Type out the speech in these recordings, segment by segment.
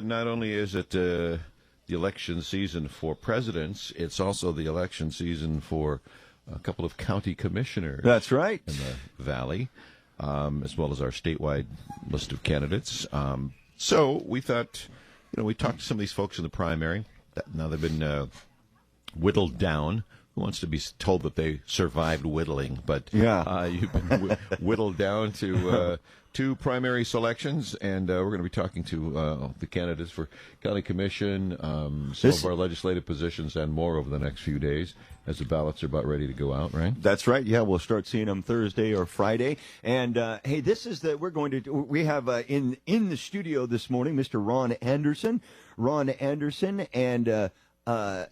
Not only is it the election season for presidents, it's also the election season for a couple of county commissioners. That's right. In the Valley, as well as our statewide list of candidates. So we thought, we talked to some of these folks in the primary. Now they've been whittled down. Who wants to be told that they survived whittling? But you've been whittled down to two primary selections, and we're going to be talking to the candidates for county commission, some of our legislative positions, and more over the next few days as the ballots are about ready to go out, right? That's right. Yeah, we'll start seeing them Thursday or Friday. And hey, this is we have in the studio this morning Mr. Ron Anderson. Ron Anderson and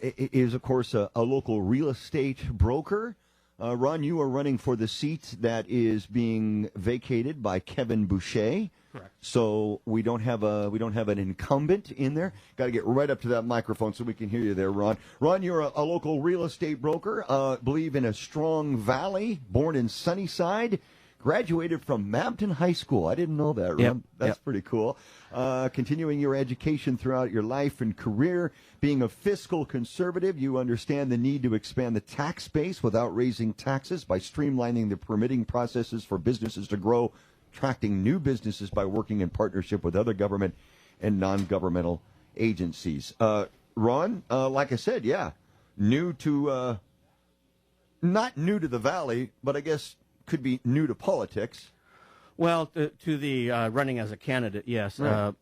is, of course, a local real estate broker. Ron, you are running for the seat that is being vacated by Kevin Boucher. Correct. So we don't have an incumbent in there. Got to get right up to that microphone so we can hear you there, Ron. Ron, you're a local real estate broker. Believe in a strong valley. Born in Sunnyside. Graduated from Mabton High School. I didn't know that, Ron. Yep. That's pretty cool. Continuing your education throughout your life and career. Being a fiscal conservative, you understand the need to expand the tax base without raising taxes by streamlining the permitting processes for businesses to grow, attracting new businesses by working in partnership with other government and non-governmental agencies. Ron, like I said, not new to the Valley, but I guess could be new to politics. Well, to the running as a candidate, yes. Right.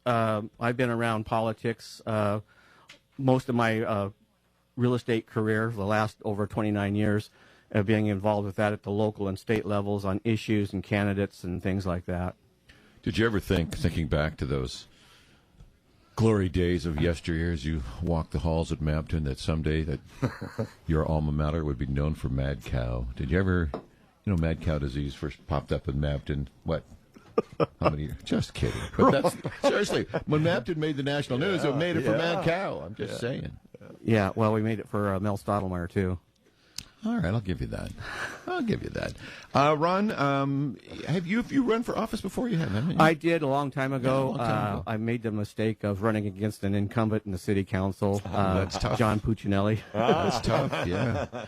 I've been around politics most of my real estate career, the last over 29 years, being involved with that at the local and state levels on issues and candidates and things like that. Did you ever thinking back to those glory days of yesteryear as you walked the halls at Mabton, that someday that your alma mater would be known for mad cow? Did you ever... mad cow disease first popped up in Mabton. What? How many years? Just kidding. But that's seriously, when Mabton made the national news, it made it for mad cow. I'm just saying. Yeah, well, we made it for Mel Stottlemyre, too. All right, I'll give you that. Ron, have you run for office before? You haven't you? I did a long time ago. I made the mistake of running against an incumbent in the city council, that's tough. John Puccinelli. That's tough, yeah.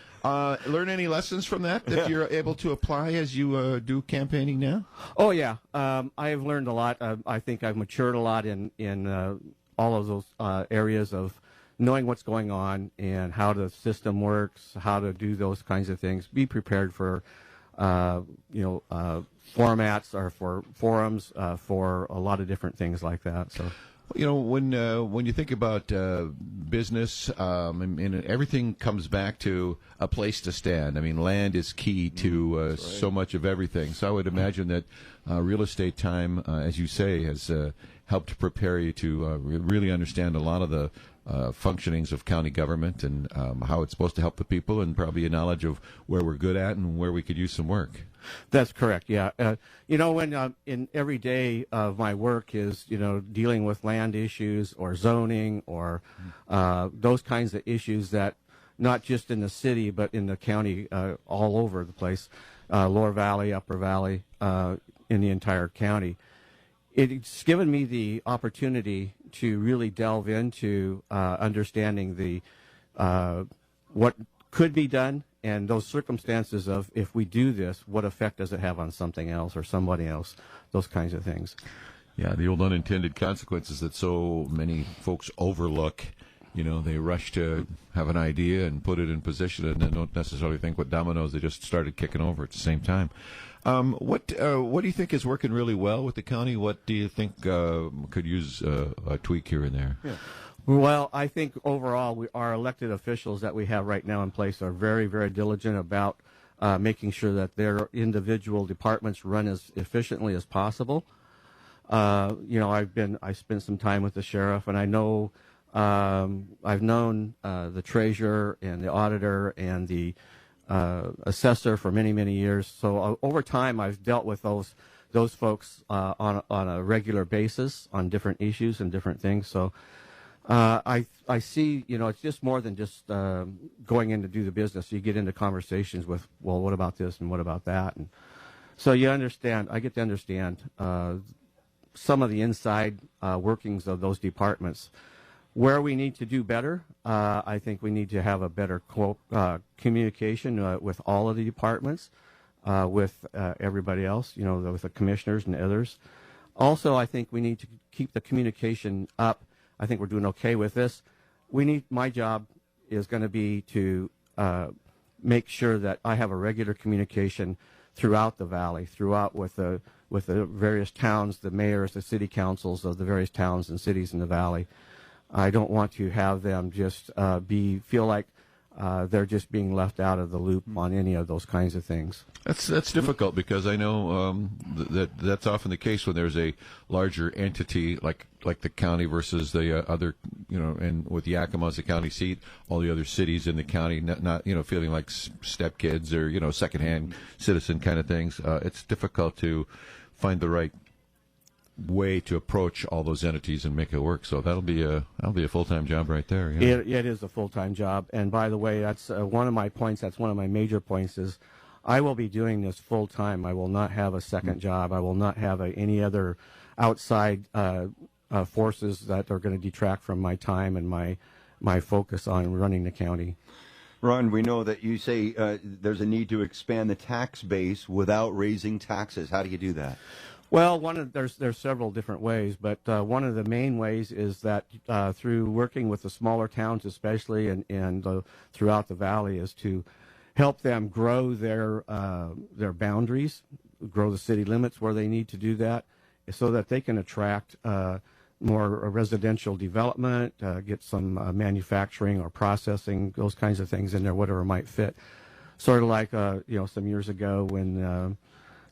Learn any lessons from that you're able to apply as you do campaigning now? Oh, yeah. I have learned a lot. I think I've matured a lot in all of those areas of knowing what's going on and how the system works, how to do those kinds of things. Be prepared for, formats or for forums, for a lot of different things like that. So, when you think about business, and everything comes back to a place to stand. I mean, land is key to so much of everything. So I would imagine that real estate time, as you say, has helped prepare you to really understand a lot of the functionings of county government and how it's supposed to help the people, and probably a knowledge of where we're good at and where we could use some work. That's correct, yeah. When in every day of my work is, dealing with land issues or zoning or those kinds of issues that not just in the city but in the county, all over the place, Lower Valley, Upper Valley, in the entire county. It's given me the opportunity to really delve into understanding the what could be done and those circumstances of, if we do this, what effect does it have on something else or somebody else, those kinds of things. Yeah, the old unintended consequences that so many folks overlook. They rush to have an idea and put it in position and then don't necessarily think what dominoes they just started kicking over at the same time. What do you think is working really well with the county? What do you think could use a tweak here and there? Yeah. Well, I think overall our elected officials that we have right now in place are very, very diligent about making sure that their individual departments run as efficiently as possible. I spent some time with the sheriff, and I know I've known the treasurer and the auditor and the assessor for many, many years. So over time, I've dealt with those folks on a regular basis on different issues and different things. So I see, it's just more than just going in to do the business. You get into conversations with, well, what about this and what about that? And so I get to understand some of the inside workings of those departments. Where we need to do better, I think we need to have a better communication with all of the departments, with everybody else, with the commissioners and others. Also, I think we need to keep the communication up. I think we're doing okay with this. My job is going to be to make sure that I have a regular communication throughout the valley, throughout with the various towns, the mayors, the city councils of the various towns and cities in the valley. I don't want to have them just feel like they're just being left out of the loop on any of those kinds of things. That's difficult because I know that's often the case when there's a larger entity like the county versus the other, and with Yakima as the county seat, all the other cities in the county not feeling like stepkids or secondhand citizen kind of things. It's difficult to find the right way to approach all those entities and make it work. So that'll be a full-time job right there. Yeah. It is a full-time job. And by the way, that's one of my points. That's one of my major points is I will be doing this full-time. I will not have a second job. I will not have any other outside forces that are going to detract from my time and my focus on running the county. Ron, we know that you say there's a need to expand the tax base without raising taxes. How do you do that? Well, there's several different ways, but one of the main ways is that through working with the smaller towns, especially and throughout the valley, is to help them grow their boundaries, grow the city limits where they need to do that, so that they can attract more residential development, get some manufacturing or processing, those kinds of things in there, whatever might fit. Sort of like some years ago when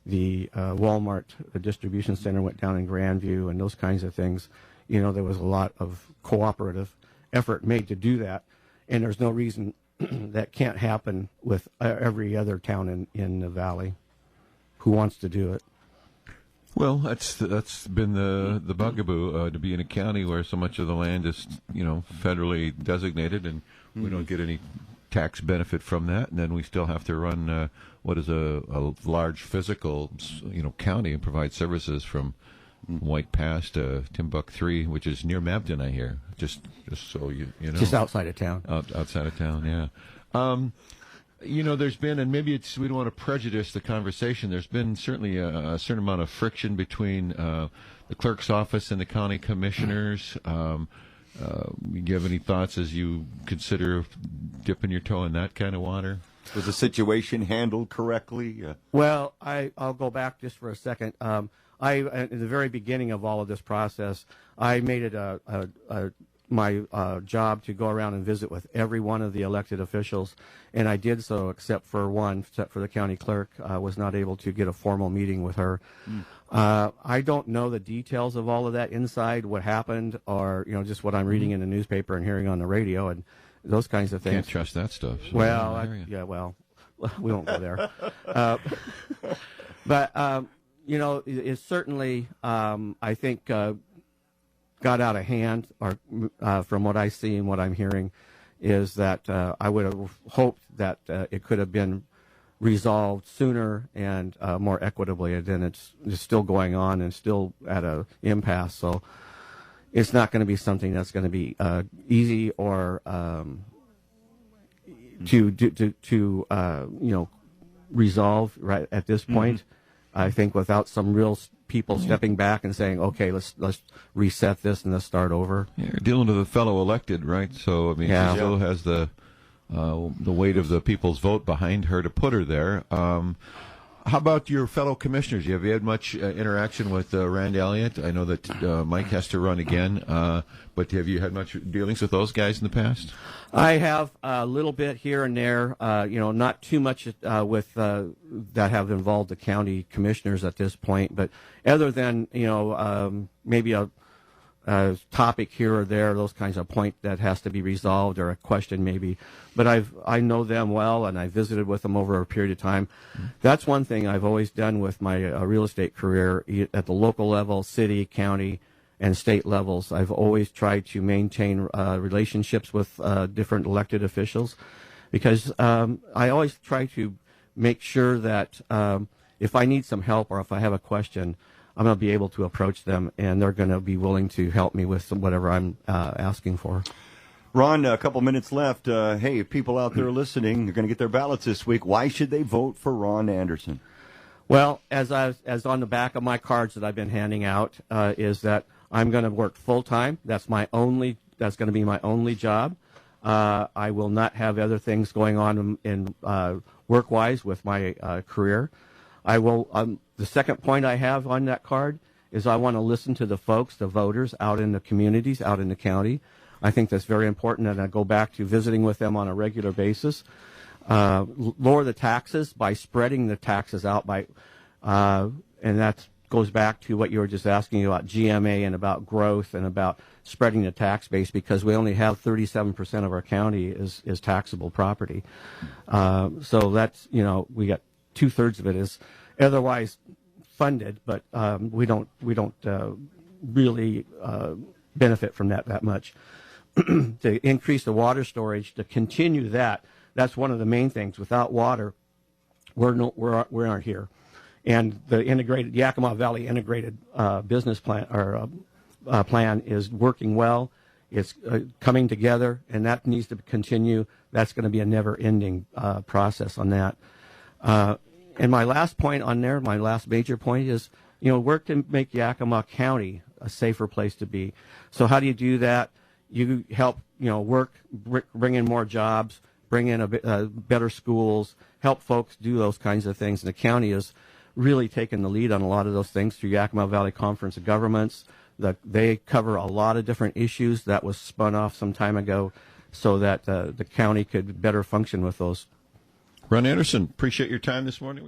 the Walmart distribution center went down in Grandview and those kinds of things. There was a lot of cooperative effort made to do that, and there's no reason that can't happen with every other town in the valley who wants to do it. Well, that's been the bugaboo to be in a county where so much of the land is federally designated, and we don't get any tax benefit from that, and then we still have to run what is a large physical county and provide services from White Pass to Timbuktu, which is near Mabton, I hear. Just so you know. Just outside of town. Outside of town, yeah. There's been, and maybe we don't want to prejudice the conversation, there's been certainly a certain amount of friction between the clerk's office and the county commissioners. Do you have any thoughts as you consider dipping your toe in that kind of water? Was the situation handled correctly? Well, I'll go back just for a second. In the very beginning of all of this process, I made it my job to go around and visit with every one of the elected officials, and I did so except for the county clerk. I was not able to get a formal meeting with her. I don't know the details of all of that inside, what happened, or just what I'm reading in the newspaper and hearing on the radio and those kinds of things. Can't trust that stuff. So Well, we won't go there. But it certainly, I think, got out of hand, or from what I see and what I'm hearing, is that I would have hoped that it could have been resolved sooner and more equitably, and then it's still going on and still at an impasse. So it's not going to be something that's going to be easy or to resolve right at this point. I think without some real people stepping back and saying, okay, let's reset this and let's start over. Yeah, you're dealing with a fellow elected, right? So she still has the weight of the people's vote behind her to put her there. How about your fellow commissioners? Have you had much interaction with Rand Elliott? I know that Mike has to run again, but have you had much dealings with those guys in the past? I have a little bit here and there, not too much with that have involved the county commissioners at this point, but other than, maybe a topic here or there, those kinds of point that has to be resolved or a question maybe. But I know them well, and I visited with them over a period of time. That's one thing I've always done with my real estate career at the local level, city, county, and state levels. I've always tried to maintain relationships with different elected officials, because I always try to make sure that if I need some help or if I have a question, I'm going to be able to approach them, and they're going to be willing to help me with whatever I'm asking for. Ron, a couple minutes left. Hey, if people out there listening are going to get their ballots this week, why should they vote for Ron Anderson? Well, as on the back of my cards that I've been handing out, is that I'm going to work full time. That's going to be my only job. I will not have other things going on in work-wise with my career. I will. The second point I have on that card is I want to listen to the folks, the voters out in the communities, out in the county. I think that's very important, and I go back to visiting with them on a regular basis. Lower the taxes by spreading the taxes out and that goes back to what you were just asking about GMA and about growth and about spreading the tax base, because we only have 37% of our county is taxable property. So that's, we got 2/3 of it is otherwise funded, but we don't really benefit from that much. To increase the water storage, to continue that's one of the main things. Without water, we aren't here. And the Yakima Valley integrated business plan plan is working well. It's coming together, and that needs to continue. That's going to be a never-ending process on that. And my last point on there, my last major point is, work to make Yakima County a safer place to be. So how do you do that? You help, bring in more jobs, bring in better schools, help folks do those kinds of things. And the county has really taken the lead on a lot of those things through Yakima Valley Conference of Governments. They cover a lot of different issues that was spun off some time ago so that the county could better function with those. Ron Anderson, appreciate your time this morning.